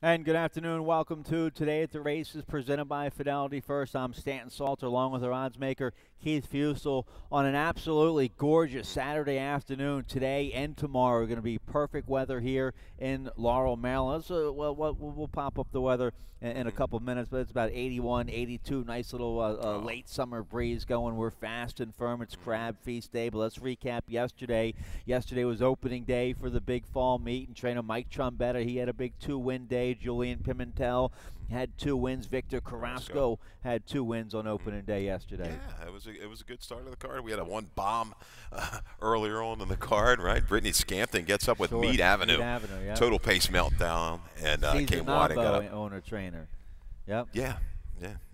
And good afternoon. Welcome to Today at the Races, presented by Fidelity First. I'm Stanton Salter, along with our odds maker, Keith Fusel, on an absolutely gorgeous Saturday afternoon. Today and tomorrow are going to be perfect weather here in Laurel, Maryland. So, we'll pop up the weather in a couple of minutes, but it's about 81, 82. Nice little late summer breeze going. We're fast and firm. It's Crab Feast Day, but let's recap yesterday. Yesterday was opening day for the big fall meet, and trainer Mike Trombetta, he had a big 2-win day. Julian Pimentel had 2 wins. Victor Carrasco had 2 wins on opening day yesterday. Yeah, it was a good start of the card. We had a one bomb earlier on in the card, right? Brittany Scampton gets up with Meade Avenue. Meade Avenue, yeah. Total pace meltdown, and came wide and got up. Owner trainer. Yep. Yeah,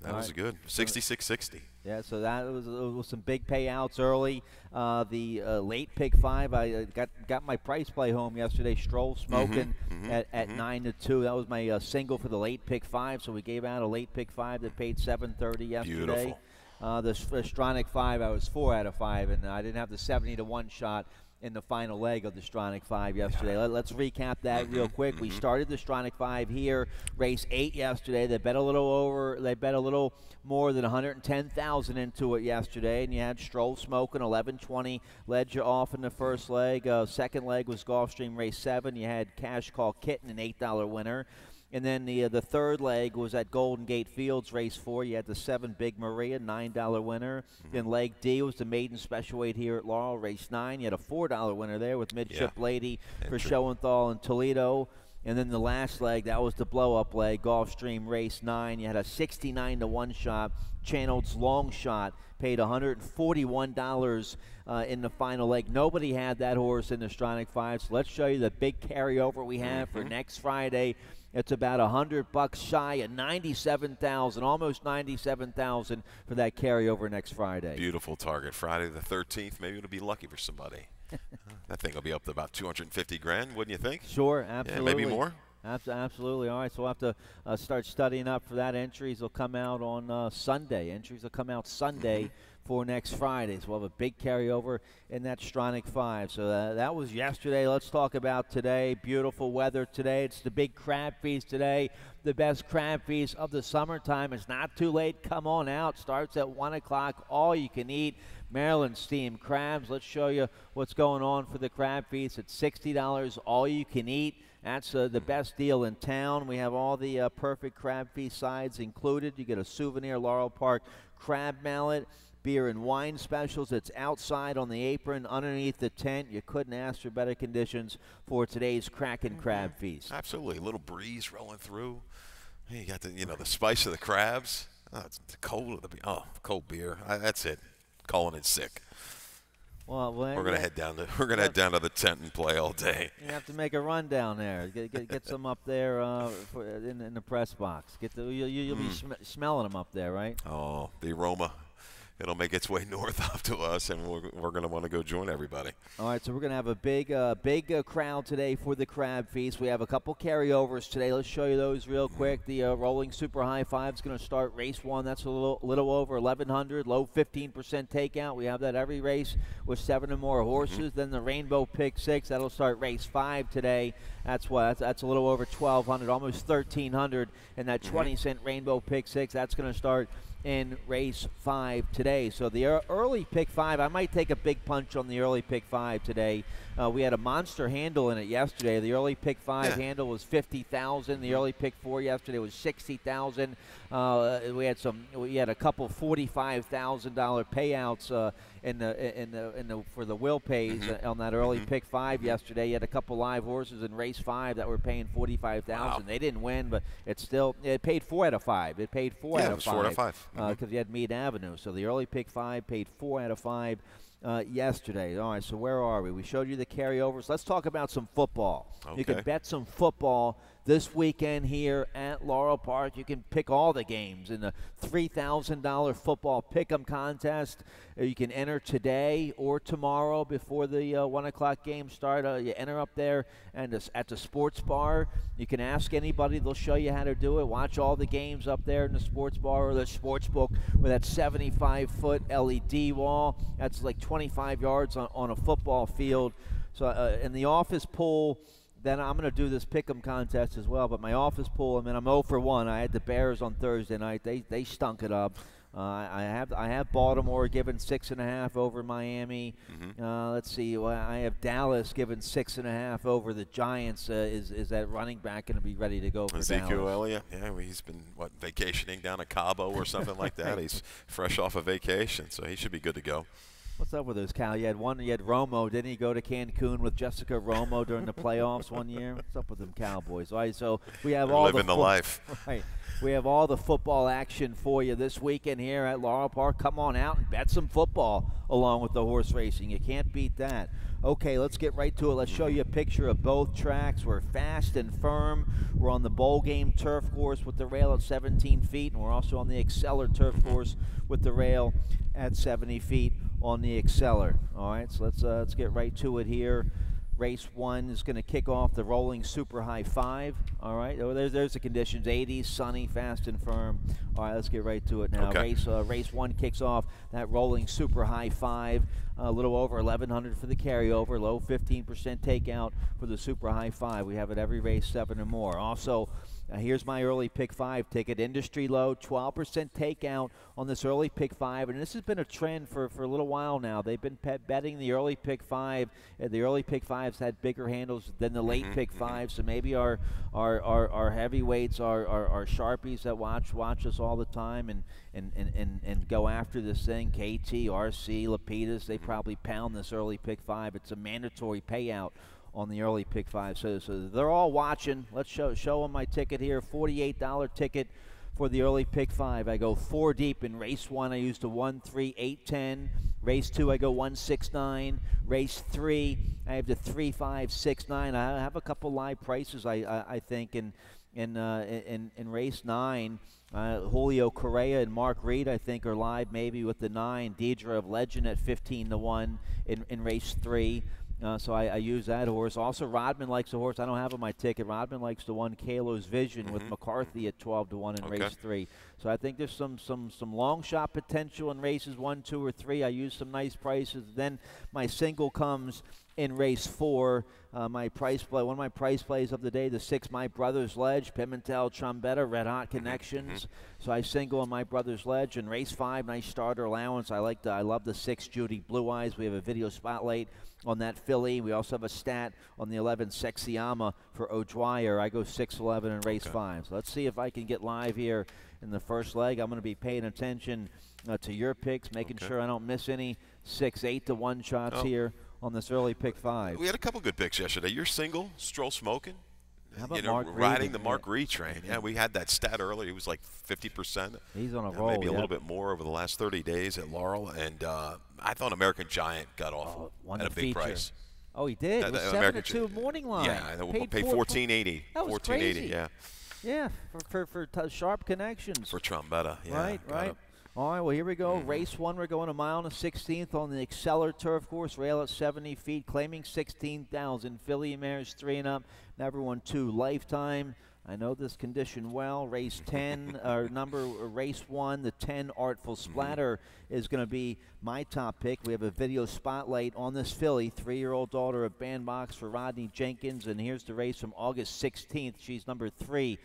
that was good. 66-60. Yeah, so that was some big payouts early. The late pick 5, I got my price play home yesterday. Stroll Smoking at 9-2. That was my single for the late pick 5. So we gave out a late pick 5 that paid $7.30 yesterday. Beautiful. The Stronach 5, I was 4 out of 5, and I didn't have the 70-1 shot in the final leg of the Stronach 5 yesterday. Let's recap that real quick. We started the Stronach 5 here, race 8 yesterday. They bet a little more than 110,000 into it yesterday, and you had Stroll Smoking 11-20 led you off in the first leg. Second leg was Gulfstream race 7. You had Cash Call Kitten, an $8 winner. And then the third leg was at Golden Gate Fields, race 4. You had the 7 Big Maria, $9 winner. Then leg D was the maiden special weight here at Laurel, race 9. You had a $4 winner there with Midship Lady for Schoenthal and Toledo. And then the last leg, that was the blow-up leg, Gulfstream race 9. You had a 69-1 shot. Channel's long shot paid $141 in the final leg. Nobody had that horse in the Stronach 5. So let's show you the big carryover we have for next Friday. It's about $100 shy of 97,000, almost 97,000 for that carryover next Friday. Beautiful target. Friday the 13th. Maybe it'll be lucky for somebody. That thing will be up to about 250 grand, wouldn't you think? Sure, absolutely. Yeah, maybe more. Absolutely. All right, so we'll have to start studying up for that. Entries will come out on Sunday. Entries will come out Sunday for next Friday. So we'll have a big carryover in that Stronach 5. So that was yesterday. Let's talk about today. Beautiful weather today. It's the big crab feast today. The best crab feast of the summertime. It's not too late. Come on out. Starts at 1 o'clock. All you can eat. Maryland steamed crabs. Let's show you what's going on for the crab feast. It's $60. All you can eat. That's the best deal in town. We have all the perfect crab feast sides included. You get a souvenir Laurel Park crab mallet, beer and wine specials. It's outside on the apron, underneath the tent. You couldn't ask for better conditions for today's Kraken Crab Feast. Absolutely. A little breeze rolling through. You got the spice of the crabs. Oh, it's the cold of the beer. Oh, cold beer. That's it. Calling it sick. Well, we're gonna head down to the tent and play all day. You have to make a run down there. Get some up there in the press box. You'll be smelling them up there, right? Oh, the aroma. It'll make its way north up to us, and we're going to want to go join everybody. All right, so we're going to have a big crowd today for the Crab Feast. We have a couple carryovers today. Let's show you those real quick. The Rolling Super High 5 is going to start race 1. That's a little over 1,100, low 15% takeout. We have that every race with 7 or more horses. Then the Rainbow Pick 6, that'll start race 5 today. That's a little over 1,200, almost 1,300. And that 20-cent Rainbow Pick 6, that's going to start in race 5 today. So the early pick 5, I might take a big punch on the early pick 5 today. We had a monster handle in it yesterday. The early pick 5 handle was 50,000. The early pick 4 yesterday was 60,000. We had a couple $45,000 payouts for the will pays on that early pick 5 yesterday. You had a couple live horses in race 5 that were paying 45,000. Wow. They didn't win, but it paid 4 out of 5. It paid 4 out of 5. 4 out of 5. Because you had Meade Avenue. So the early pick 5 paid 4 out of 5 yesterday. All right, so where are we? We showed you the carryovers. Let's talk about some football. Okay. You can bet some football this weekend here at Laurel Park. You can pick all the games in the $3,000 football pick'em contest. You can enter today or tomorrow before the 1 o'clock game start. You enter up there and at the sports bar. You can ask anybody. They'll show you how to do it. Watch all the games up there in the sports bar or the sports book with that 75-foot LED wall. That's like 25 yards on a football field. So in the office pool, then I'm going to do this pick'em contest as well. But my office pool, I mean, I'm 0 for 1. I had the Bears on Thursday night. They stunk it up. I have Baltimore given 6.5 over Miami. Let's see. Well, I have Dallas given 6.5 over the Giants. Is that running back going to be ready to go for Ezekiel Dallas? Elliott? Yeah, well, he's been vacationing down at Cabo or something like that. He's fresh off a vacation, so he should be good to go. What's up with those, Cal? You had Romo. Didn't he go to Cancun with Jessica Romo during the playoffs one year? What's up with them Cowboys? All right, so we have all living the life. Right. We have all the football action for you this weekend here at Laurel Park. Come on out and bet some football along with the horse racing. You can't beat that. Okay, let's get right to it. Let's show you a picture of both tracks. We're fast and firm. We're on the bowl game turf course with the rail at 17 feet, and we're also on the Exceller turf course with the rail at 70 feet on the Exceller. All right, so let's get right to it here. Race 1 is going to kick off the rolling super high 5. All right, there's the conditions: 80s, sunny, fast and firm. All right, let's get right to it now. Okay. Race 1 kicks off that rolling super high 5. A little over 1,100 for the carryover, low 15% takeout for the super high 5. We have it every race 7 or more. Also, here's my early pick 5 ticket. Industry low, 12% takeout on this early pick 5, and this has been a trend for a little while now. They've been betting the early pick 5. The early pick 5s had bigger handles than the late pick 5, so maybe our heavyweights, our sharpies that watch us all the time and go after this thing. KT, RC, Lapidus, they probably pound this early pick 5. It's a mandatory payout on the early pick 5. So they're all watching. Let's show them my ticket here. $48 ticket for the early pick 5. I go 4 deep in race 1. I used a 1, 3, 8, 10. Race 2, I go 1, 6, 9. Race 3, I have the 3, 5, 6, 9. I have a couple live prices, I think, in race 9. Julio Correa and Mark Reed, I think, are live maybe with the 9. Deidre of Legend at 15-1 in race 3. So I use that horse. Also, Rodman likes a horse I don't have on my ticket. Rodman likes the one Kalo's Vision with McCarthy at 12-1 in race 3. So I think there's some long shot potential in races 1, 2, or 3. I use some nice prices. Then my single comes in race 4. My price play, one of my price plays of the day, the 6 My Brother's Ledge, Pimentel, Trombetta, Red Hot Connections. So I single on My Brother's Ledge. In race 5, nice starter allowance. I love the 6 Judy Blue Eyes. We have a video spotlight on that filly. We also have a stat on the 11 Sexyama for O'Dwyer. I go 6-11 in race 5. So let's see if I can get live here in the first leg. I'm going to be paying attention to your picks, making sure I don't miss any 6, 8-1 shots here on this early pick 5. We had a couple good picks yesterday. You're single, Stroll Smoking. How about Mark Reed? riding the Mark Reed train. Yeah, we had that stat earlier. He was like 50%. He's on a roll. Maybe a little bit more over the last 30 days at Laurel. And I thought American Giant got off at a big price. Oh, he did. It was 7-2 morning line. Yeah, we'll pay $14.80. That was $14.80. crazy. Yeah. Yeah, for sharp connections. For Trombetta. Yeah, right. All right, well, here we go. Race 1, we're going a mile and a 16th on the Exceller turf course. Rail at 70 feet, claiming 16,000. Filly mares 3 and up. Number 1, 2, Lifetime. I know this condition well. Race 10, race 1, the 10 Artful Splatter is going to be my top pick. We have a video spotlight on this filly, 3-year-old daughter of Bandbox for Rodney Jenkins. And here's the race from August 16th. She's number 3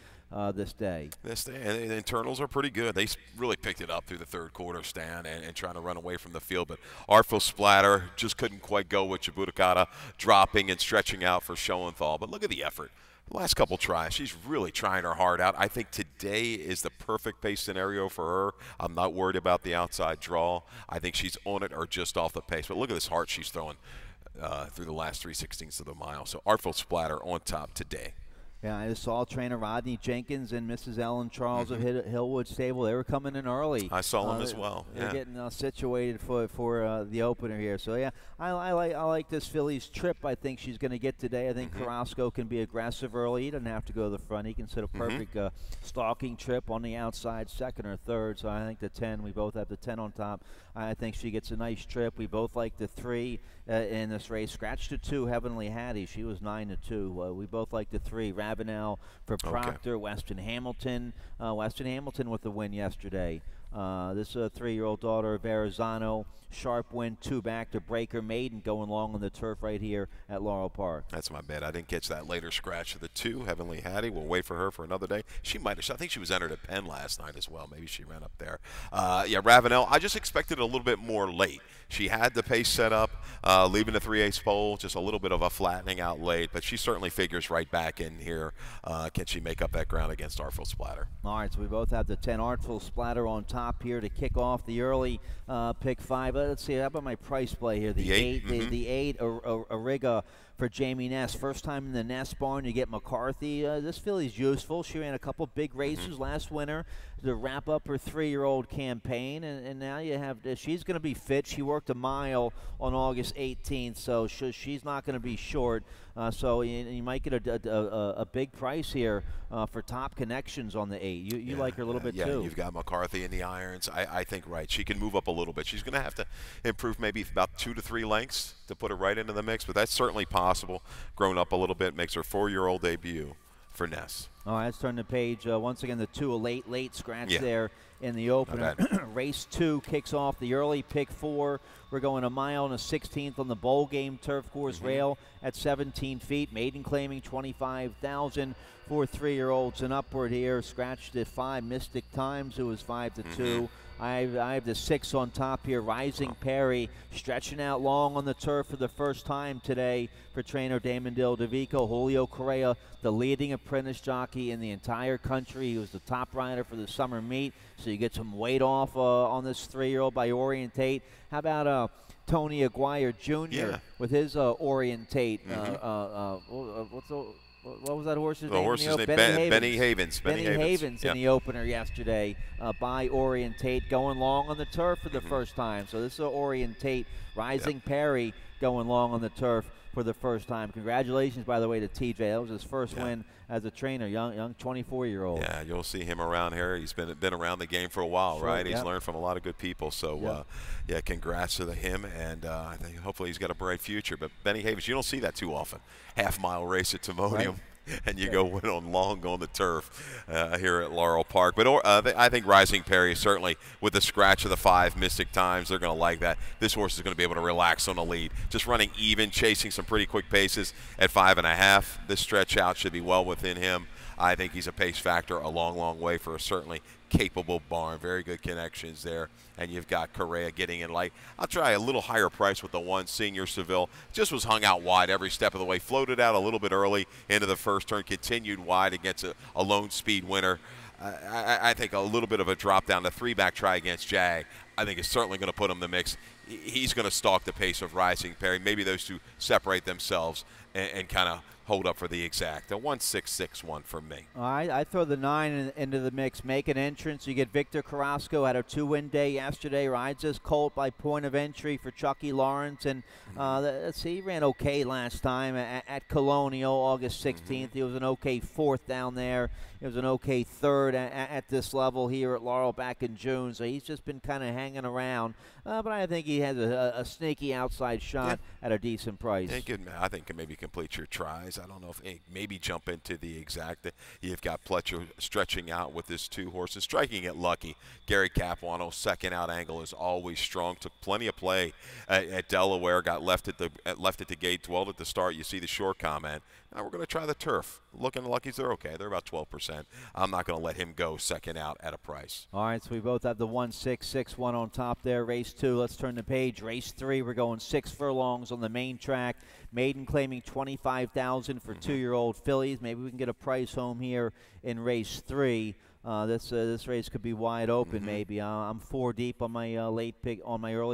this day. And the internals are pretty good. They really picked it up through the third quarter, Stan, and trying to run away from the field. But Artful Splatter just couldn't quite go with Jabuticata dropping and stretching out for Schoenthal. But look at the effort. The last couple tries, she's really trying her heart out. I think today is the perfect pace scenario for her. I'm not worried about the outside draw. I think she's on it or just off the pace. But look at this heart she's throwing through the last 3/16 of the mile. So Artful Splatter on top today. Yeah, I saw trainer Rodney Jenkins and Mrs. Ellen Charles of Hillwood Stable. They were coming in early. I saw them as well. They're getting situated for the opener here. So yeah, I like this filly's trip. I think she's going to get today. I think Carrasco can be aggressive early. He doesn't have to go to the front. He can set a perfect stalking trip on the outside, 2nd or 3rd. So I think the 10. We both have the 10 on top. I think she gets a nice trip. We both like the 3 in this race. Scratch to 2, Heavenly Hattie. She was 9-2. We both like the 3. Ravenel for Proctor. Weston Hamilton. Weston Hamilton with the win yesterday This 3-year-old daughter of Verrazano. Sharp win, 2 back to Breaker Maiden going long on the turf right here at Laurel Park. That's my bet. I didn't catch that later scratch of the 2. Heavenly Hattie. We'll wait for her for another day. She might have. I think she was entered at Penn last night as well. Maybe she ran up there. Yeah, Ravenel. I just expected a little bit more late. She had the pace set up, leaving the 3/8 pole, just a little bit of a flattening out late, but she certainly figures right back in here. Can she make up that ground against Artful Splatter? All right, so we both have the 10 Artful Splatter on top here to kick off the early pick 5. Let's see, how about my price play here? The 8, the 8, Ariga for Jamie Ness. First time in the Ness barn, you get McCarthy. This filly's useful. She ran a couple big races last winter to wrap up her 3-year-old campaign, and now you have, she's going to be fit. She worked a mile on August 18th, so she's not going to be short. So you might get a big price here for Top Connections on the 8. You like her a little bit too. Yeah, you've got McCarthy in the irons. I think right. She can move up a little bit. She's going to have to improve maybe about 2 to 3 lengths to put her right into the mix, but that's certainly possible. Grown up a little bit, makes her 4-year-old debut for Ness. All right, let's turn the page. Once again, the 2, a late scratch there in the opener. Race 2 kicks off the early pick 4. We're going a mile and a 16th on the bowl game turf course rail at 17 feet. Maiden claiming 25,000 for 3-year-olds and upward here. Scratched at 5. Mystic Times, it was 5 to 2. I have the 6 on top here. Rising Perry stretching out long on the turf for the first time today for trainer Damon Del Devico. Julio Correa, the leading apprentice jockey in the entire country. He was the top rider for the summer meet, so you get some weight off on this 3-year-old by Orientate. How about Tony Aguirre Jr. with his Orientate? What was that horse's name? The horse's name, Benny Havens. Benny Havens in the opener yesterday by Orientate, going long on the turf for the first time. So this is Orientate. Rising Perry going long on the turf for the first time. Congratulations, by the way, to TJ. That was his first win as a trainer, young 24-year-old. Yeah, you'll see him around here. He's been around the game for a while, right? He's learned from a lot of good people. So, yeah, congrats to him, and I think hopefully he's got a bright future. But Benny Havens, you don't see that too often. Half-mile race at Timonium. Right. And you go win on long on the turf here at Laurel Park. But I think Rising Perry, certainly with the scratch of the 5 Mystic Times, they're going to like that. This horse is going to be able to relax on the lead. Just running even, chasing some pretty quick paces at 5.5. This stretch out should be well within him. I think he's a pace factor a long way for a certainly capable barn. Very good connections there. And you've got Correa getting in light. I'll try a little higher price with the 1, Senior Seville. Just was hung out wide every step of the way. Floated out a little bit early into the first turn. Continued wide against a lone speed winner. I think a little bit of a drop down. The 3-back try against Jag, I think is certainly going to put him in the mix. He's going to stalk the pace of Rising Perry. Maybe those two separate themselves and kind of hold up for the exact. A 1-6-6-1 for me. All right, I throw the 9 into the mix. Make an entrance. You get Victor Carrasco, had a 2-win day yesterday. Rides his colt by point of entry for Chucky Lawrence. And let's see, he ran okay last time at Colonial, August 16th. He was an okay 4th down there. He was an okay 3rd at this level here at Laurel back in June. So he's just been kind of hanging around. But I think he has a sneaky outside shot at a decent price. I think can maybe complete your tries. I don't know if maybe jump into the exact. You've got Pletcher stretching out with his 2 horses, striking it lucky. Gary Capuano, second out angle is always strong. Took plenty of play at Delaware. Got left at the gate, dwelled at the start. You see the short comment. Now we're going to try the turf. Looking luckies, they're okay. They're about 12%. I'm not going to let him go second out at a price. All right, so we both have the 1-6-6-1 on top there. Race 2, let's turn the page. Race 3, we're going 6 furlongs on the main track. Maiden claiming 25,000 for 2-year-old fillies. Maybe we can get a price home here in race 3. This race could be wide open. Maybe I'm 4 deep on my early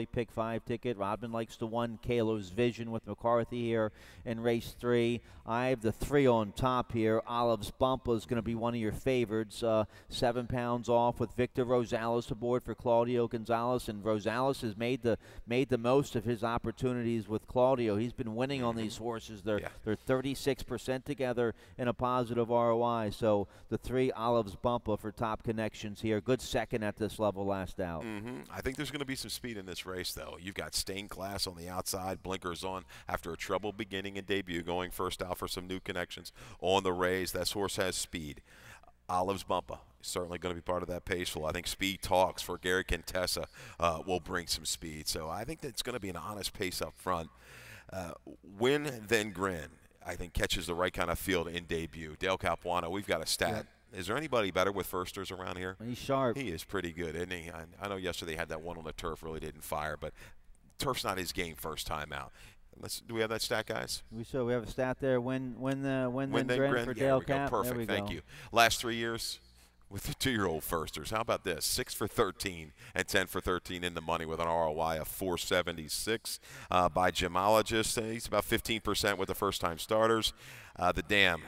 pick 5 ticket. Rodman likes the 1 Kalo's Vision with McCarthy here in race 3. I have the 3 on top here. Olive's Bumpa is going to be one of your favorites. 7 pounds off with Victor Rosales aboard for Claudio Gonzalez, and Rosales has made the most of his opportunities with Claudio. He's been winning on these horses. They're 36% together in a positive ROI. So the 3 Olive's Bumpa for Top Connections here. Good second at this level last out. I think there's going to be some speed in this race, though. You've got Stained Class on the outside, blinkers on after a troubled beginning and debut, going first out for some new connections on the raise. That horse has speed. Olive's Bumper is certainly going to be part of that pace flow. I think Speed Talks for Gary Contessa will bring some speed. So I think that's going to be an honest pace up front. Win, then grin. I think catches the right kind of field in debut. Dale Capuano, we've got a stat. Yep. Is there anybody better with firsters around here? He's sharp. He is pretty good, isn't he? I know yesterday he had that one on the turf, really didn't fire, but turf's not his game first time out. Do we have that stat, guys? We have a stat there. Win then grin for Yeah, Dale we go. Cap. Perfect. There we Thank go. you. Last 3 years with the 2-year-old firsters. How about this? 6 for 13 and 10 for 13 in the money with an ROI of 476 by gemologists. He's about 15% with the first-time starters. The Dam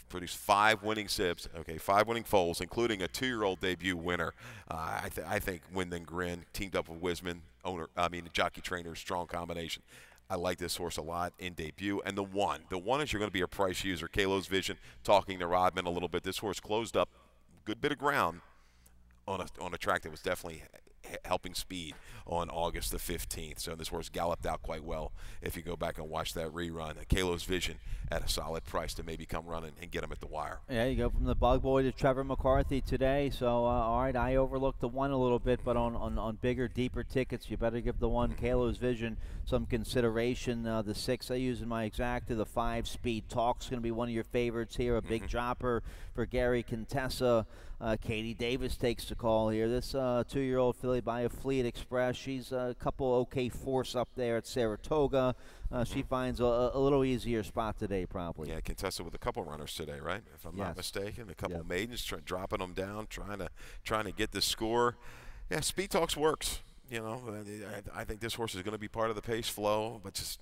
produced 5 winning sibs, 5 winning foals, including a 2-year-old debut winner. I think Win Then Grin teamed up with Wisman, jockey trainer, strong combination. I like this horse a lot in debut. And the one is you're going to be a price user. Kalo's Vision, talking to Rodman a little bit. This horse closed up a good bit of ground on a track that was definitely helping speed on August the 15th. So this horse galloped out quite well if you go back and watch that rerun. Kalo's Vision at a solid price to maybe come running and get him at the wire. Yeah, you go from the Bug Boy to Trevor McCarthy today. So, all right, I overlooked the one a little bit, but on bigger, deeper tickets, you better give the one, Kalo's Vision, some consideration. The 6 I use in my exacta. The 5, Speed Talk's going to be one of your favorites here. A big dropper for Gary Contessa. Katie Davis takes the call here. This 2-year-old filly by a Fleet Express. She's a couple okay force up there at Saratoga. She finds a little easier spot today, probably. Yeah, Contessa with a couple runners today, right? If I'm not mistaken, a couple maidens dropping them down, trying to get the score. Yeah, Speed Talks works. You know, I think this horse is going to be part of the pace flow, but just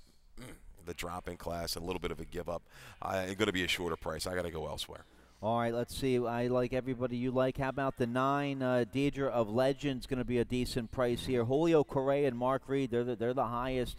the drop in class, a little bit of a give up. It's going to be a shorter price. I got to go elsewhere. All right, let's see. I like everybody you like. How about the 9? Deidre of Legends going to be a decent price here. Julio Correa and Mark Reed, they're the highest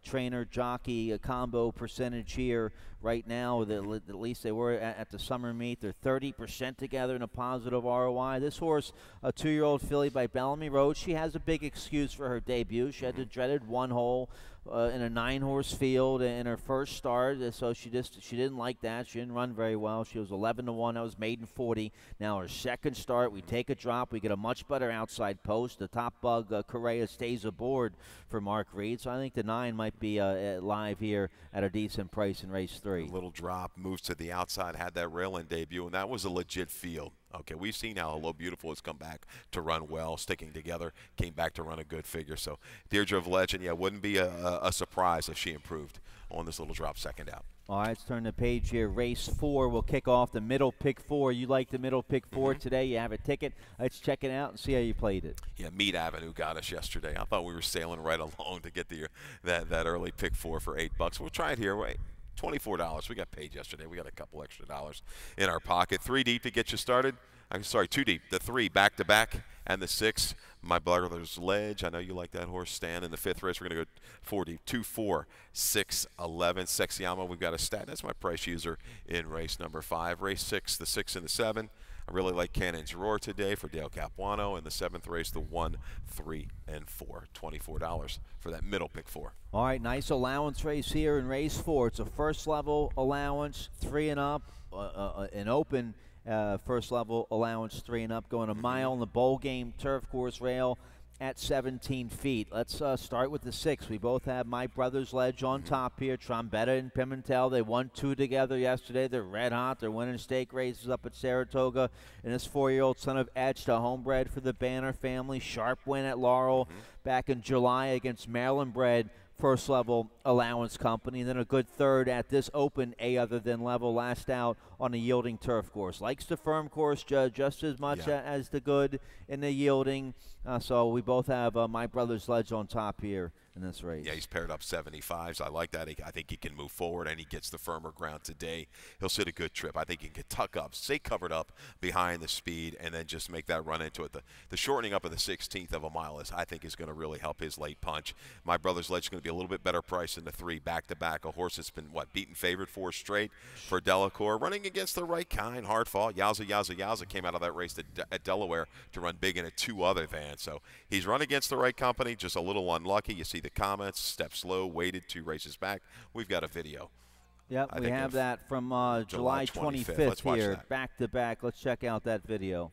trainer jockey combo percentage here right now. At least they were at the summer meet. They're 30% together in a positive ROI. This horse, a 2-year-old filly by Bellamy Road, she has a big excuse for her debut. She had the dreaded 1 hole in a 9-horse field in her first start, so she didn't like that. She didn't run very well. She was 11-1. That was maiden 40. Now her second start, we take a drop. We get a much better outside post. The top bug, Correa, stays aboard for Mark Reed. So I think the 9 might be live here at a decent price in race 3. A little drop, moves to the outside, had that rail-in debut, and that was a legit field. Okay, we've seen how Hello Beautiful has come back to run well, sticking together, came back to run a good figure. So Deirdre of Legend, wouldn't be a surprise if she improved on this little drop second out. All right, let's turn the page here. Race 4 will kick off the middle pick 4. You like the middle pick 4 today. You have a ticket. Let's check it out and see how you played it. Yeah, Meat Avenue got us yesterday. I thought we were sailing right along to get that early pick 4 for $8. We'll try it here. Wait. $24. We got paid yesterday. We got a couple extra dollars in our pocket. 3 deep to get you started. I'm sorry, 2 deep. The 3 back to back, and the 6. My brother's Ledge. I know you like that horse. Stan in the 5th race. We're going to go 4 deep. 2, 4, 6, 11. Sexyama. We've got a stat. That's my price user in race number 5. Race 6, the 6 and the 7. I really like Cannon's Roar today for Dale Capuano. In the 7th race, the 1, 3, and 4. $24 for that middle pick 4. All right, nice allowance race here in race 4. It's a first level allowance, 3 and up, an open first level allowance, 3 and up, going a mile in the bowl game turf course rail at 17 feet. Let's start with the 6. We both have My Brother's Ledge on top here. Trombetta and Pimentel, they won 2 together yesterday. They're red hot. They're winning stake races up at Saratoga. And this 4-year-old son of Etched, a homebred for the Banner family. Sharp win at Laurel back in July against Maryland bred first level allowance company, and then a good third at this open other than level last out on a yielding turf course. Likes the firm course just as much as the good in the yielding. So we both have My Brother's Ledge on top here in this race. Yeah, he's paired up 75s. I like that. I think he can move forward, and he gets the firmer ground today. He'll sit a good trip. I think he can tuck up, stay covered up behind the speed, and then just make that run into it. The shortening up of the 16th of a mile I think is going to really help his late punch. My Brother's Ledge is going to be a little bit better price than the 3 back-to-back. A horse that's been, beaten favored 4 straight for Delacour. Running against the right kind, hard fall. Yowza came out of that race at Delaware to run big in a 2 other than. So he's run against the right company, just a little unlucky. You see the comments, stepped slow, waited 2 races back. We've got a video Yep, we have that from July 25th here, back to back. Let's check out that video.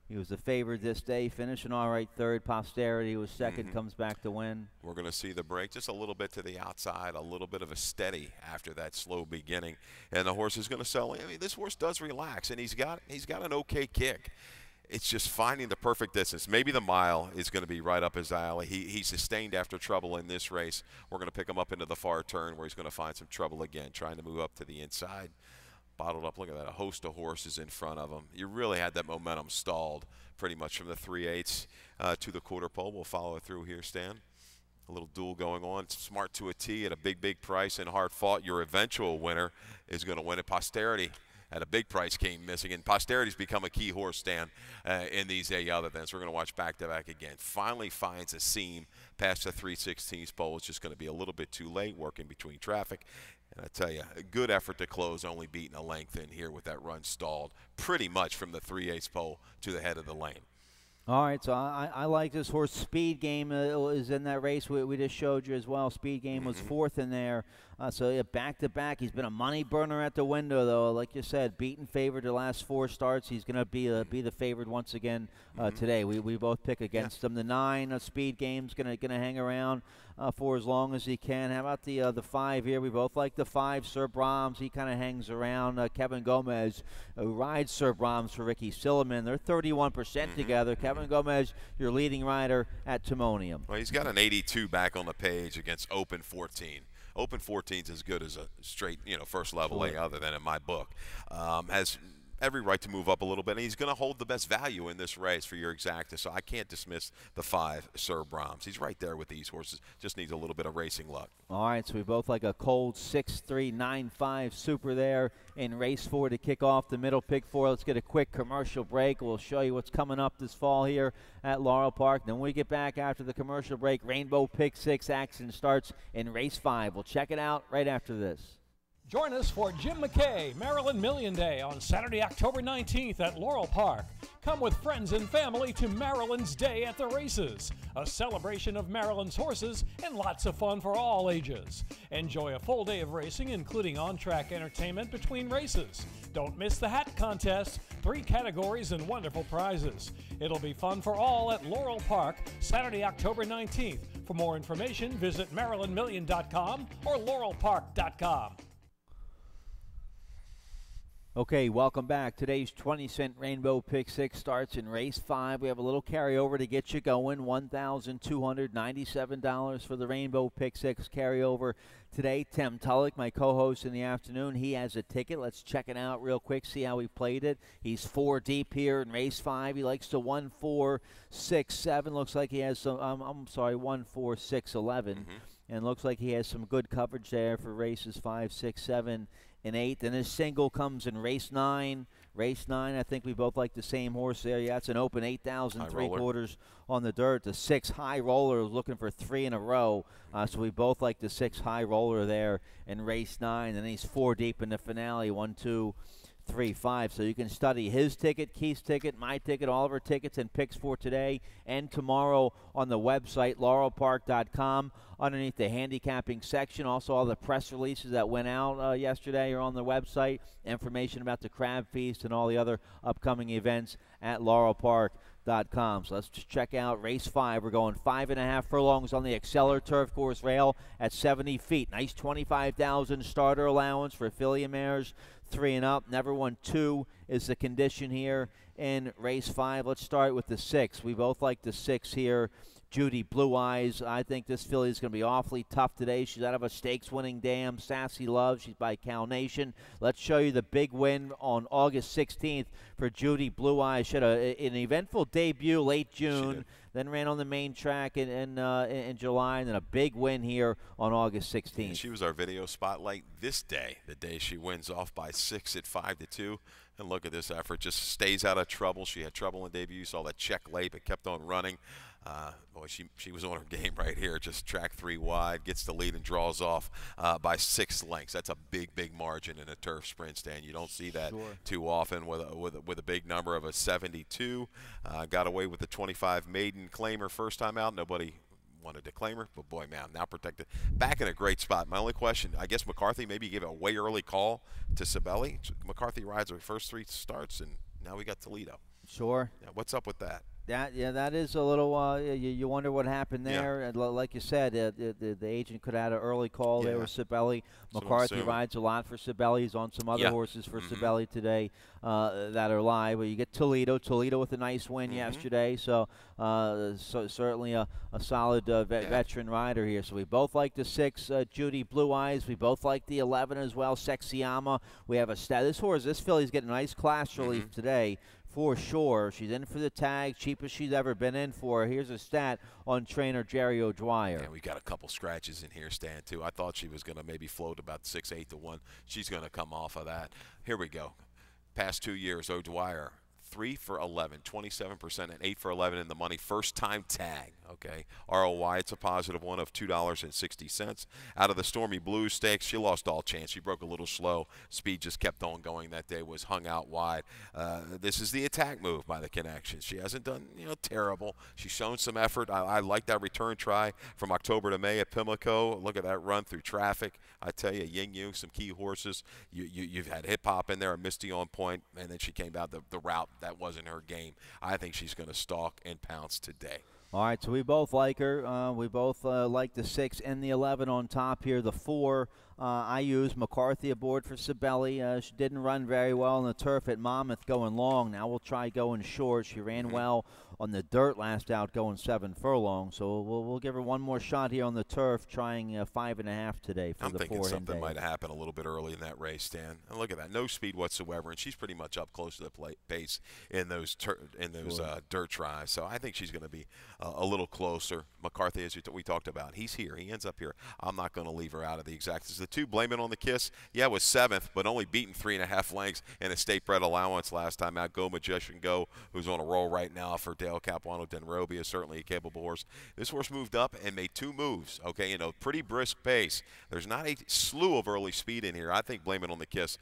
He was the favorite this day, finishing all right third. Posterity was second, comes back to win. We're going to see the break just a little bit to the outside, a little bit of a steady after that slow beginning, and the horse is going to sell. I mean, this horse does relax, and he's got an okay kick. It's just finding the perfect distance. Maybe the mile is going to be right up his alley. He sustained after trouble in this race. We're going to pick him up into the far turn where he's going to find some trouble again, trying to move up to the inside. Bottled up, look at that, a host of horses in front of him. You really had that momentum stalled pretty much from the 3/8 to the quarter pole. We'll follow it through here, Stan. A little duel going on. Smart to a tee at a big price and hard fought. Your eventual winner is going to win it. Posterity at a big price came missing, and Posterity's become a key horse, Stan, in these other events. We're going to watch back-to-back again. Finally finds a seam past the 3/16 pole. It's just going to be a little bit too late, working between traffic. And I tell you, a good effort to close, only beating a length in here with that run stalled pretty much from the 3/8 pole to the head of the lane. All right, so I like this horse. Speed Game is in that race we just showed you as well. Speed Game was fourth in there. So yeah, back-to-back. He's been a money burner at the window, though. Like you said, beaten favorite the last 4 starts. He's going to be the favorite once again today. We both pick against him. The 9 Speed Game's going to hang around for as long as he can. How about the 5 here? We both like the 5, Sir Brahms. He kind of hangs around. Kevin Gomez rides Sir Brahms for Ricky Silliman. They're 31% together. Kevin Gomez, your leading rider at Timonium. Well, he's got an 82 back on the page against Open 14. Open 14 is as good as a straight, first level A other than in my book. Has every right to move up a little bit, and he's going to hold the best value in this race for your exacta, so I can't dismiss the 5, Sir Brahms. He's right there with these horses, just needs a little bit of racing luck. All right, so we both like a cold 6-3-9-5 super there in race 4 to kick off the middle pick 4. Let's get a quick commercial break. We'll show you what's coming up this fall here at Laurel Park. Then when we get back after the commercial break, Rainbow Pick 6 action starts in race 5. We'll check it out right after this. Join us for Jim McKay Maryland Million Day on Saturday, October 19th at Laurel Park. Come with friends and family to Maryland's Day at the Races, a celebration of Maryland's horses and lots of fun for all ages. Enjoy a full day of racing, including on-track entertainment between races. Don't miss the hat contest, 3 categories and wonderful prizes. It'll be fun for all at Laurel Park, Saturday, October 19th. For more information, visit MarylandMillion.com or LaurelPark.com. Okay, welcome back. Today's 20-cent Rainbow Pick 6 starts in race 5. We have a little carryover to get you going. $1,297 for the Rainbow Pick 6 carryover today. Tim Tulloch, my co-host in the afternoon, he has a ticket. Let's check it out real quick, see how he played it. He's 4 deep here in race 5. He likes to 1, 4, 6, 7. Looks like he has some, 1, 4, 6, 11. And looks like he has some good coverage there for races 5, 6, 7, and 8. Then his single comes in race 9. Race 9, I think we both like the same horse there. Yeah, it's an open 8,000 on the dirt. The 6 High Roller is looking for 3 in a row. So we both like the 6 High Roller there in race 9. And he's 4 deep in the finale, 1, 2, 3, 5. So you can study his ticket, Keith's ticket, my ticket, all of our tickets and picks for today and tomorrow on the website, laurelpark.com. Underneath the handicapping section, also all the press releases that went out yesterday are on the website. Information about the Crab Feast and all the other upcoming events at laurelpark.com. So let's just check out race 5. We're going 5.5 furlongs on the Exceller Turf Course rail at 70 feet. Nice 25,000 starter allowance for filly mares 3 and up. Never won 2 is the condition here in race 5. Let's start with the 6. We both like the 6 here. Judy Blue Eyes. I think this filly is going to be awfully tough today. She's out of a stakes-winning dam. Sassy Love. She's by Cal Nation. Let's show you the big win on August 16th for Judy Blue Eyes. She had an eventful debut late June, then ran on the main track in July, and then a big win here on August 16th. And she was our video spotlight this day, the day she wins off by 6 at 5-2. And look at this effort. Just stays out of trouble. She had trouble in debut. You saw that check late, but kept on running. Boy, she was on her game right here. Just track 3 wide, gets the lead and draws off by 6 lengths. That's a big margin in a turf sprint, Stan. You don't see that too often with a big number of a 72. Got away with the 25 maiden claimer first time out. Nobody wanted to claim her, but boy, man, now protected. Back in a great spot. My only question, I guess McCarthy maybe gave a way early call to Sibeli. McCarthy rides her first 3 starts, and now we got Toledo. Sure. Yeah, what's up with that? That is a little. You wonder what happened there. And like you said, the agent could have had an early call there with Sibeli. McCarthy rides a lot for Sibeli. He's on some other horses for Sibeli today that are live. But you get Toledo with a nice win yesterday. So certainly a solid veteran rider here. So we both like the 6, Judy Blue Eyes. We both like the 11 as well, Sexyama. We have this filly's getting a nice class relief today. For sure. She's in for the tag, cheapest she's ever been in for. Here's a stat on trainer Jerry O'Dwyer. Yeah, we got a couple scratches in here, Stan, too. I thought she was going to maybe float about 6-8 to 1. She's going to come off of that. Here we go. Past 2 years, O'Dwyer, 3 for 11, 27%, and 8 for 11 in the money. First time tag, okay? ROI, it's a positive one of $2.60. Out of the Stormy Blues Stakes, she lost all chance. She broke a little slow. Speed just kept on going that day, was hung out wide. This is the attack move by the Connection. She hasn't done, terrible. She's shown some effort. I like that return try from October to May at Pimlico. Look at that run through traffic. I tell you, Ying Yu, some key horses. You've had Hip Hop in there, a Misty on point, and then she came out the route. That wasn't her game. I think she's going to stalk and pounce today. All right, so we both like her. We both like the 6 and the 11 on top here. The 4, I used McCarthy aboard for Sibeli. She didn't run very well on the turf at Monmouth going long. Now we'll try going short. She ran well on the dirt last out going 7 furlongs. So we'll give her one more shot here on the turf, trying 5.5 today for I'm the 4 thinking something day. might have happened a little bit early in that race, Stan. And look at that, no speed whatsoever, and she's pretty much up close to the pace in those dirt tries. So I think she's going to be a little closer. McCarthy, as we talked about, he's here. He ends up here. I'm not going to leave her out of the exactas. The 2, Blame It on the Kiss, was 7th, but only beaten 3.5 lengths in a state bred allowance last time out. Go Magician Go, who's on a roll right now for Dale Capuano Denrobi, is certainly a capable horse. This horse moved up and made 2 moves, okay, pretty brisk pace. There's not a slew of early speed in here. I think Blame It on the Kiss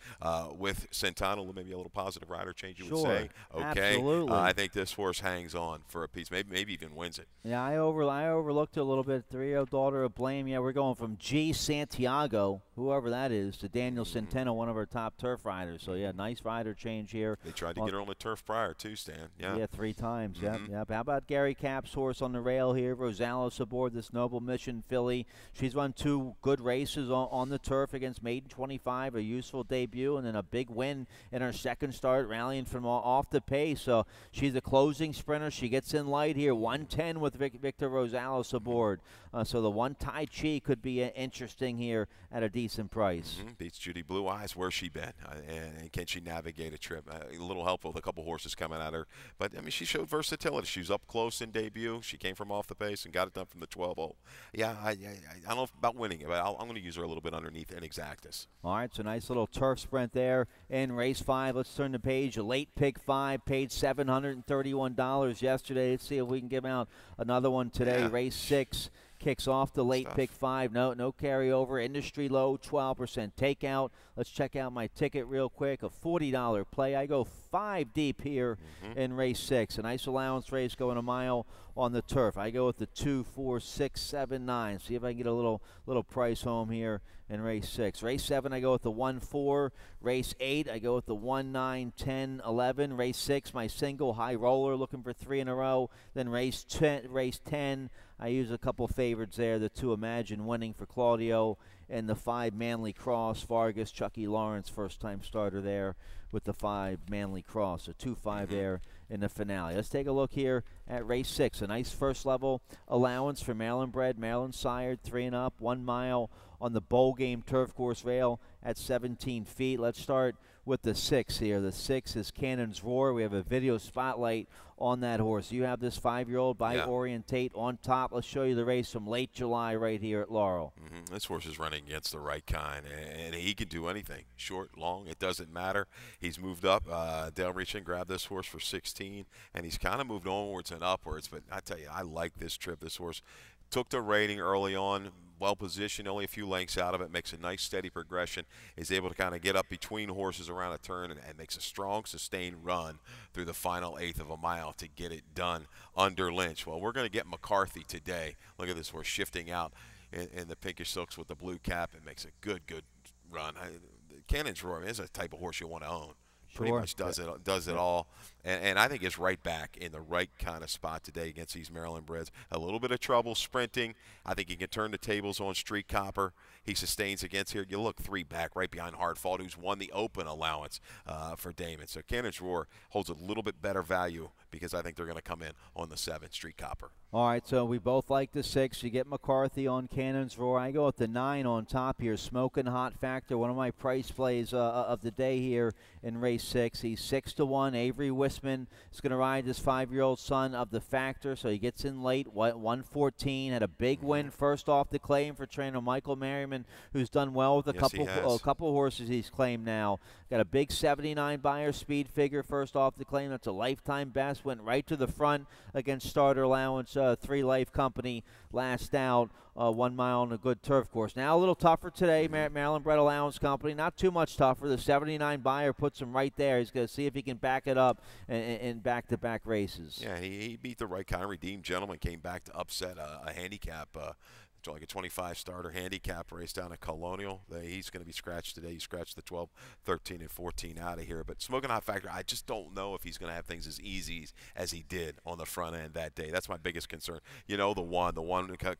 with Centano, maybe a little positive rider change, you would say. Okay, absolutely. I think this horse hangs on for a piece, maybe even wins it. Yeah, I overlooked it a little bit. 3-year-old daughter of Blame. Yeah, we're going from G. Santiago, whoever that is, to Daniel Centeno, one of our top turf riders. So, yeah, nice rider change here. They tried to get her on the turf prior, too, Stan. Yeah, 3 times. Yep. How about Gary Capp's horse on the rail here? Rosales aboard this Noble Mission filly. She's run 2 good races on the turf against Maiden 25, a useful debut, and then a big win in her second start, rallying from off the pace. So she's a closing sprinter. She gets in light here, 110 with Victor Rosales aboard. So the 1 Tai Chi could be interesting here at a decent price. Beats Judy Blue Eyes. Where's she been? And can she navigate a trip? A little helpful with a couple horses coming at her. But, I mean, she showed versatility. She was up close in debut. She came from off the pace and got it done from the 12-hole. Yeah, I don't know about winning it, but I'm going to use her a little bit underneath in exactas. All right, so nice little turf sprint there in race 5. Let's turn the page. A late pick 5 paid $731 yesterday. Let's see if we can give out another one today. Race 6 kicks off the late pick 5. No carryover. Industry low, 12% takeout. Let's check out my ticket real quick. A $40 play. I go 5 deep here in race 6. A nice allowance race going a mile on the turf. I go with the 2, 4, 6, 7, 9. See if I can get a little price home here in race 6. Race 7, I go with the 1, 4. Race 8, I go with the 1, 9, 10, 11. Race 6, my single high roller, looking for 3 in a row. Then race 10, I use a couple favorites there. The 2, Imagine Winning for Claudio, and the 5, Manly Cross. Vargas, Chucky Lawrence, first-time starter there with the 5, Manly Cross. So 2-5 there in the finale. Let's take a look here at race 6. A nice first-level allowance for Maryland bred, Maryland sired, 3 and up, 1 mile on the bowl game turf course rail at 17 feet. Let's start with the 6 here. The 6 is Cannon's Roar. We have a video spotlight on that horse. You have this 5-year-old by Orientate on top. Let's show you the race from late July right here at Laurel. This horse is running against the right kind, and he can do anything. Short, long, it doesn't matter. He's moved up. Dale reached in, grabbed this horse for 16, and he's kind of moved onwards and upwards. But I tell you, I like this trip. This horse took the rating early on, well positioned, only a few lengths out of it, makes a nice steady progression, is able to kind of get up between horses around a turn, and makes a strong, sustained run through the final eighth of a mile to get it done under Lynch. Well, we're going to get McCarthy today. Look at this, we're shifting out in the pinkish silks with the blue cap. It makes a good run. Cannon's Roar is a type of horse you want to own. Pretty much does it all, and I think is right back in the right kind of spot today against these Maryland breds. A little bit of trouble sprinting. I think he can turn the tables on Street Copper. He sustains against here. You look 3 back, right behind Hardfought, who's won the open allowance for Damon. So Cannon's Roar holds a little bit better value because I think they're going to come in on the 7, Street Copper. All right, so we both like the 6. You get McCarthy on Cannon's Roar. I go with the 9 on top here, Smoking Hot Factor, one of my price plays of the day here in race 6. He's 6-1. Avery Wisman is going to ride this 5-year-old son of the Factor, so he gets in late, 114. Had a big win first off the claim for trainer Michael Merriman, who's done well with a couple horses he's claimed now. Got a big 79 buyer speed figure first off the claim. That's a lifetime best. Went right to the front against Starter Allowance, 3 Life Company, last out, 1 mile on a good turf course. Now a little tougher today, Maryland Bred Allowance Company. Not too much tougher. The 79 buyer puts him right there. He's going to see if he can back it up in back-to-back races. Yeah, he beat the right kind of redeemed gentleman, came back to upset a handicap, like a 25 starter handicap race down at Colonial. He's going to be scratched today. He scratched the 12, 13, and 14 out of here. But Smoking Hot Factor, I just don't know if he's going to have things as easy as he did on the front end that day. That's my biggest concern. You know, the one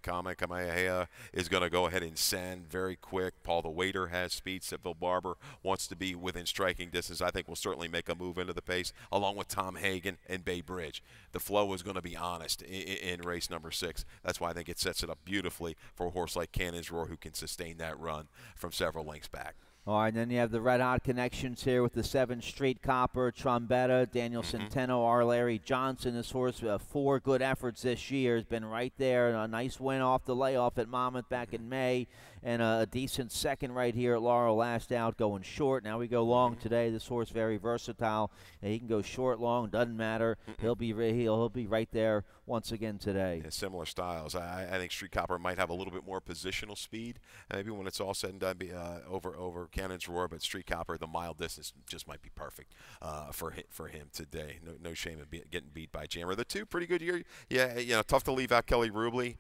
Kamehameha is going to go ahead and send very quick. Paul the Waiter has speed. Seville Barber wants to be within striking distance. I think will certainly make a move into the pace, along with Tom Hagen and Bay Bridge. The flow is going to be honest in race number 6. That's why I think it sets it up beautifully for a horse like Cannon's Roar, who can sustain that run from several lengths back. All right, and then you have the red hot connections here with the 7 Street Copper, Trombetta, Daniel Centeno, R. Larry Johnson. This horse, 4 good efforts this year, has been right there. A nice win off the layoff at Monmouth back in May, and a decent second right here at Laurel, last out, going short. Now we go long today. This horse very versatile. He can go short, long, doesn't matter. He'll be right there once again today. Yeah, similar styles. I think Street Copper might have a little bit more positional speed. Maybe when it's all said and done, over Cannon's Roar, but Street Copper, the mile distance just might be perfect for him today. No shame in getting beat by Jammer. The 2 pretty good year. Yeah, you know, tough to leave out Kelly Rubley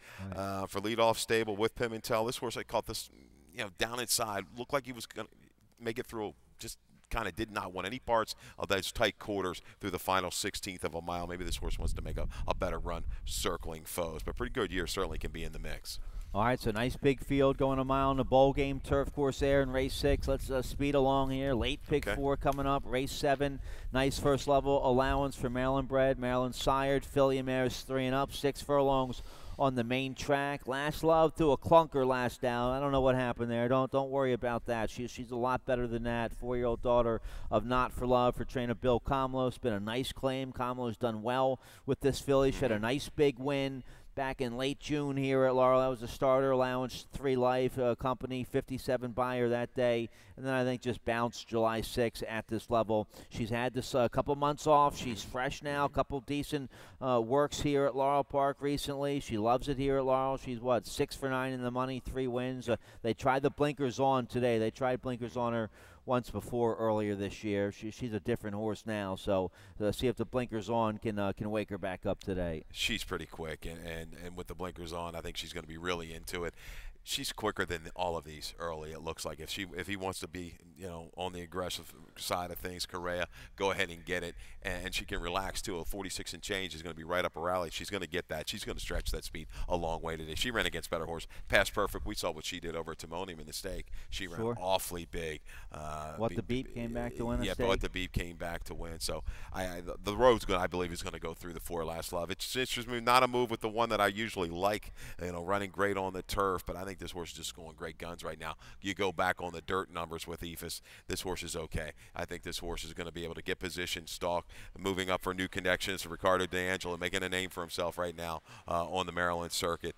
for leadoff stable with Pimentel. This horse, I caught this, you know, down inside, looked like he was going to make it through. Just kind of did not want any parts of those tight quarters through the final 16th of a mile. Maybe this horse wants to make a better run circling foes, but pretty good year, certainly can be in the mix. All right, so nice big field going a mile in the bowl game turf course there in race 6. Let's speed along here. Late pick 4 coming up. Race 7, nice first level allowance for Maryland bred. Maryland sired, filly mares 3 and up, 6 furlongs on the main track. Last Love threw a clunker last down. I don't know what happened there. Don't worry about that. She's a lot better than that. 4-year-old daughter of Not for Love for trainer Bill Comlos. Been a nice claim. Comlos done well with this filly. She had a nice big win back in late June here at Laurel. That was a starter allowance, 3 Life Company, 57 buyer that day. And then I think just bounced July 6 at this level. She's had this couple months off. She's fresh now, a couple decent works here at Laurel Park recently. She loves it here at Laurel. She's, 6 for 9 in the money, 3 wins. They tried the blinkers on today. They tried blinkers on her once before earlier this year. She's a different horse now, so see if the blinkers on can wake her back up today. She's pretty quick, and with the blinkers on, I think she's going to be really into it. She's quicker than all of these early, it looks like. If he wants to be, you know, on the aggressive side of things, Correa, go ahead and get it. And she can relax, too. A 46 and change is going to be right up her alley. She's going to get that. She's going to stretch that speed a long way today. She ran against better horse. Passed perfect. We saw what she did over at Timonium in the stake. She ran awfully big. The Beep came back to win a stake? Yeah, but the Beep came back to win. So the road's going, I believe, is going to go through the 4 Last Love. It's just not a move with the one that I usually like, you know, running great on the turf, but I think this horse is just going great guns right now. You go back on the dirt numbers with Ephus, this horse is okay. I think this horse is going to be able to get position, stalk, moving up for new connections. Ricardo D'Angelo making a name for himself right now on the Maryland circuit.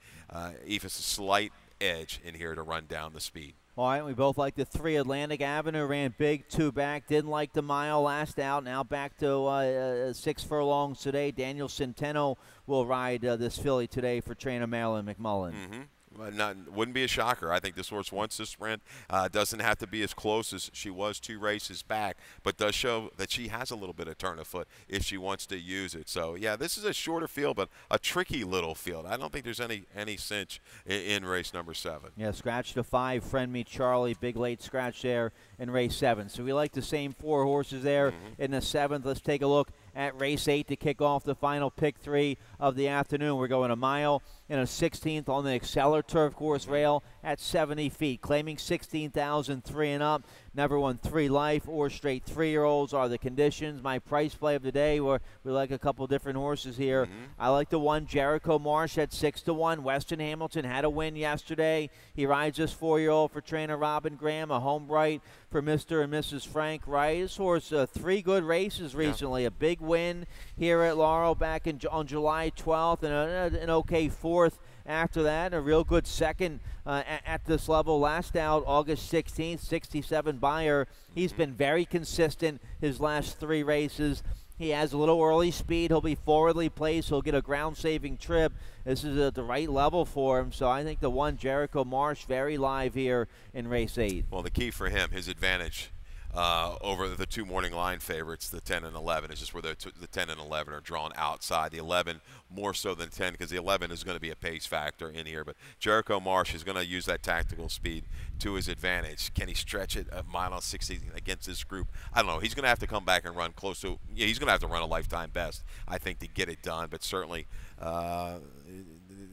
Ephus a slight edge in here to run down the speed. All right, we both like the 3 Atlantic Avenue. Ran big, 2 back. Didn't like the mile last out. Now back to 6 furlongs today. Daniel Centeno will ride this filly today for trainer Marilyn McMullen. Wouldn't be a shocker. I think this horse wants to sprint. Doesn't have to be as close as she was 2 races back, but does show that she has a little bit of turn of foot if she wants to use it. So yeah, this is a shorter field, but a tricky little field. I don't think there's any cinch in race number 7. Yeah, scratch to 5. Friend Me Charlie, big late scratch there in race 7. So we like the same 4 horses there in the 7th. Let's take a look at race 8 to kick off the final pick 3 of the afternoon. We're going a mile and a 16th on the Exceller Turf Course rail at 70 feet. Claiming 16,003 and up. Never won 3 life or straight 3-year-olds are the conditions. My price play of the day, we like a couple different horses here. I like the one Jericho Marsh at 6-1. Weston Hamilton had a win yesterday. He rides this 4-year-old for trainer Robin Graham, a home right for Mr. and Mrs. Frank Wright. This horse, 3 good races recently. A big win here at Laurel back on July 12th, and an okay 4th after that. A real good second at this level. Last out August 16th, 67 buyer. He's been very consistent his last 3 races. He has a little early speed. He'll be forwardly placed. He'll get a ground-saving trip. This is at the right level for him. So I think the one Jericho Marsh very live here in race 8. Well, the key for him, his advantage over the 2 morning line favorites, the 10 and 11, is just where the 10 and 11 are drawn outside. The 11 more so than 10, because the 11 is going to be a pace factor in here. But Jericho Marsh is going to use that tactical speed to his advantage. Can he stretch it a mile and 60 against this group? I don't know. He's going to have to come back and run close to, yeah, he's going to have to run a lifetime best, I think, to get it done. But certainly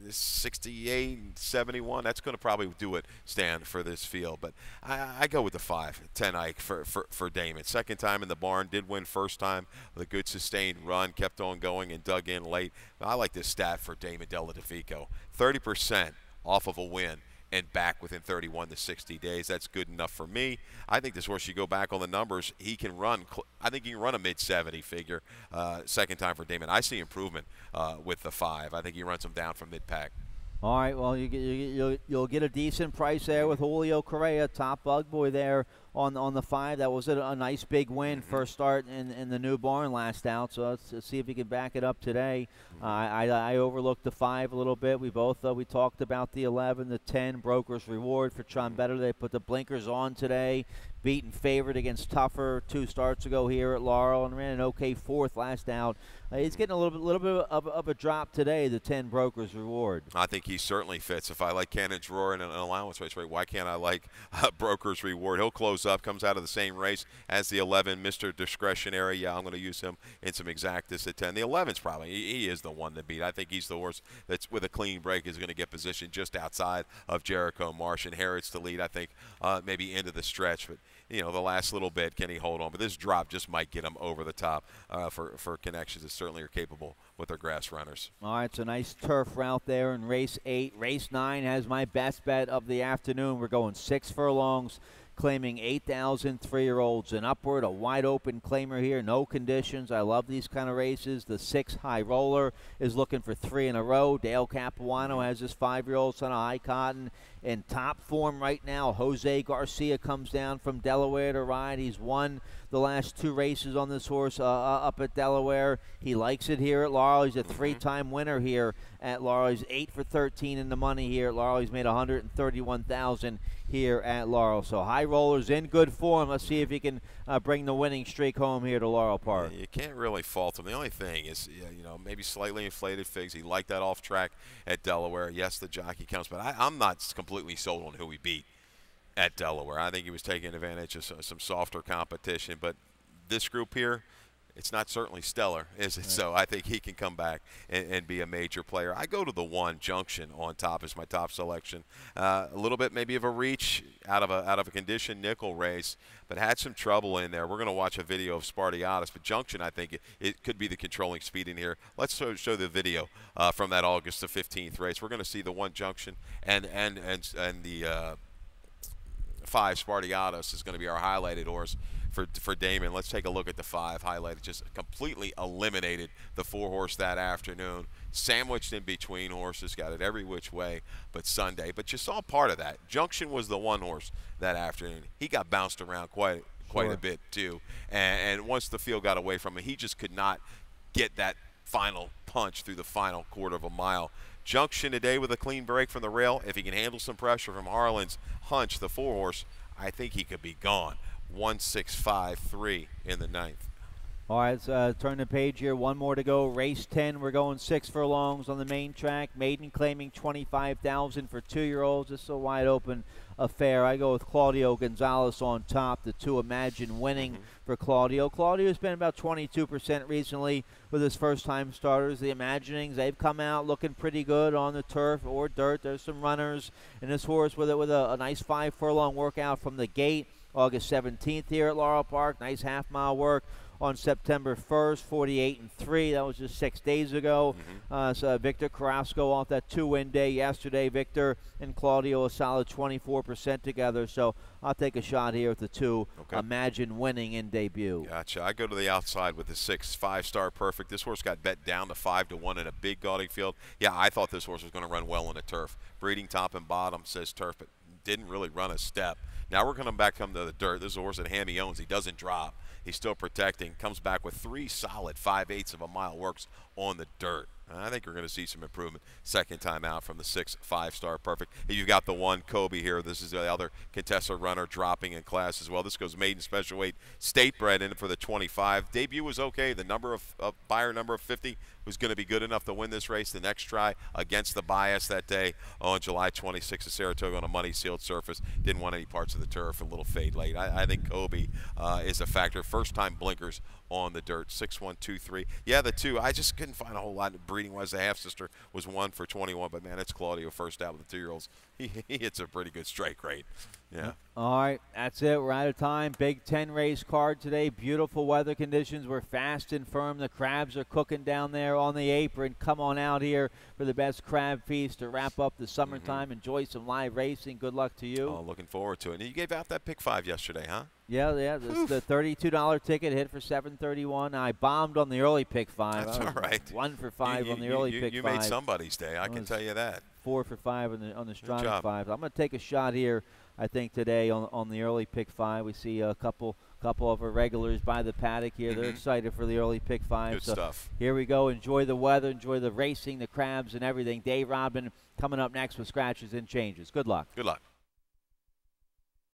68, 71, that's going to probably do it, Stan, for this field. But I go with the 5, 10 Ike for Damon. Second time in the barn, did win first time with a good sustained run, kept on going and dug in late. I like this stat for Damon Deladifico. 30% off of a win and back within 31 to 60 days. That's good enough for me. I think this horse, you go back on the numbers, he can run. I think he can run a mid-70 figure second time for Damon. I see improvement with the 5. I think he runs him down from mid-pack. All right, well, you'll get a decent price there with Julio Correa, top bug boy there on the 5. That was a nice big win, first start in the new barn last out. So let's see if he can back it up today. I overlooked the 5 a little bit. We talked about the 11, the 10, Broker's Reward for Trombetta. They put the blinkers on today. Beaten favorite against Tougher 2 starts ago here at Laurel, and ran an okay 4th last out. He's getting a little bit of a drop today, the 10 Broker's Reward. I think he certainly fits. If I like Cannon's Roar in an allowance race, why can't I like Broker's Reward? He'll close up, comes out of the same race as the 11, Mr. Discretionary. Yeah, I'm going to use him in some exactus at 10. The 11's probably, he is the one to beat. I think he's the horse that's with a clean break is going to get positioned just outside of Jericho Marsh, inherits the lead, I think, maybe into the stretch. But you know, the last little bit, can he hold on? But this drop just might get him over the top for connections that certainly are capable with their grass runners. All right, it's a nice turf route there in race 8. Race 9 has my best bet of the afternoon. We're going 6 furlongs, claiming 8,000 3-year-olds and upward. A wide open claimer here, no conditions. I love these kind of races. The 6 High Roller is looking for 3 in a row. Dale Capuano has his 5-year-old son of High Cotton in top form right now. Jose Garcia comes down from Delaware to ride. He's won the last 2 races on this horse up at Delaware. He likes it here at Laurel. He's a 3-time winner here at Laurel. He's 8 for 13 in the money here at Laurel. He's made $131,000 here at Laurel. So High Roller's in good form. Let's see if he can bring the winning streak home here to Laurel Park. Yeah, you can't really fault him. The only thing is, you know, maybe slightly inflated figs. He liked that off track at Delaware. Yes, the jockey counts, but I'm not completely sold on who he beat at Delaware. I think he was taking advantage of some softer competition, but this group here, it's not certainly stellar, is it? Right. So I think he can come back and be a major player. I go to the 1 Junction on top as my top selection. A little bit maybe of a reach out of a conditioned nickel race, but had some trouble in there. We're going to watch a video of Spartiatus, but Junction, I think it could be the controlling speed in here. Let's show the video from that August the 15th race. We're going to see the 1 Junction and the 5 Spartiatus is going to be our highlighted horse for Damon. Let's take a look at the 5 highlighted. Just completely eliminated the 4 horse that afternoon. Sandwiched in between horses, got it every which way but Sunday. But you saw part of that. Junction was the 1 horse that afternoon. He got bounced around quite a bit too. And once the field got away from him, he just could not get that final punch through the final quarter of a mile. Junction today with a clean break from the rail. If he can handle some pressure from Harlan's Hunch, the 4-horse, I think he could be gone. 1-6-5-3 in the 9th. All right, let's turn the page here. One more to go. Race 10, we're going 6 furlongs on the main track. Maiden claiming $25,000 for 2-year-olds. This is a wide open affair. I go with Claudio Gonzalez on top. The 2 Imagine winning for Claudio. Claudio's been about 22% recently with his first-time starters. The Imaginings, they've come out looking pretty good on the turf or dirt. There's some runners. And this horse with a nice 5-furlong workout from the gate. August 17th here at Laurel Park. Nice half-mile work on September 1st, 48-3. That was just 6 days ago. So Victor Carrasco off that 2-win day yesterday. Victor and Claudio a solid 24% together. So I'll take a shot here with the 2 Imagine winning in debut. Gotcha. I go to the outside with the 6 5-star perfect. This horse got bet down to 5-1 in a big gelding field. Yeah, I thought this horse was going to run well in the turf. Breeding top and bottom says turf, but didn't really run a step. Now we're going to back him to the dirt. This is a horse that Hammy owns. He doesn't drop. He's still protecting. Comes back with 3 solid 5/8 of a mile works on the dirt. I think we're going to see some improvement second time out from the 6 5-star perfect. You've got the 1 Kobe here. This is the other contested runner dropping in class as well. This goes maiden special weight state bred in for the 25. Debut was okay. The number of buyer number of 50 was going to be good enough to win this race. The next try against the bias that day on July 26th at Saratoga on a muddy sealed surface. Didn't want any parts of the turf. A little fade late. I think Kobe is a factor. First time blinkers on the dirt. 6-1-2-3. Yeah, the 2. I just couldn't find a whole lot breeding wise. The half sister was 1 for 21, but man, it's Claudio first out with the 2-year-olds. He hits a pretty good strike rate. Yeah. All right, that's it. We're out of time. Big 10 race card today. Beautiful weather conditions. We're fast and firm. The crabs are cooking down there on the apron. Come on out here for the best crab feast to wrap up the summertime. Enjoy some live racing. Good luck to you. Oh, looking forward to it. And you gave out that pick 5 yesterday, huh? Yeah. The $32 ticket hit for $731. I bombed on the early pick 5. That's all right. 1 for 5 on the early pick 5. You made somebody's day. I can tell you that. 4 for 5 on the Stronach 5. I'm going to take a shot here. I think today on the early pick 5, we see a couple of our regulars by the paddock here. They're excited for the early pick 5. Good stuff. Here we go. Enjoy the weather, enjoy the racing, the crabs, and everything. Dave Rodman coming up next with scratches and changes. Good luck. Good luck.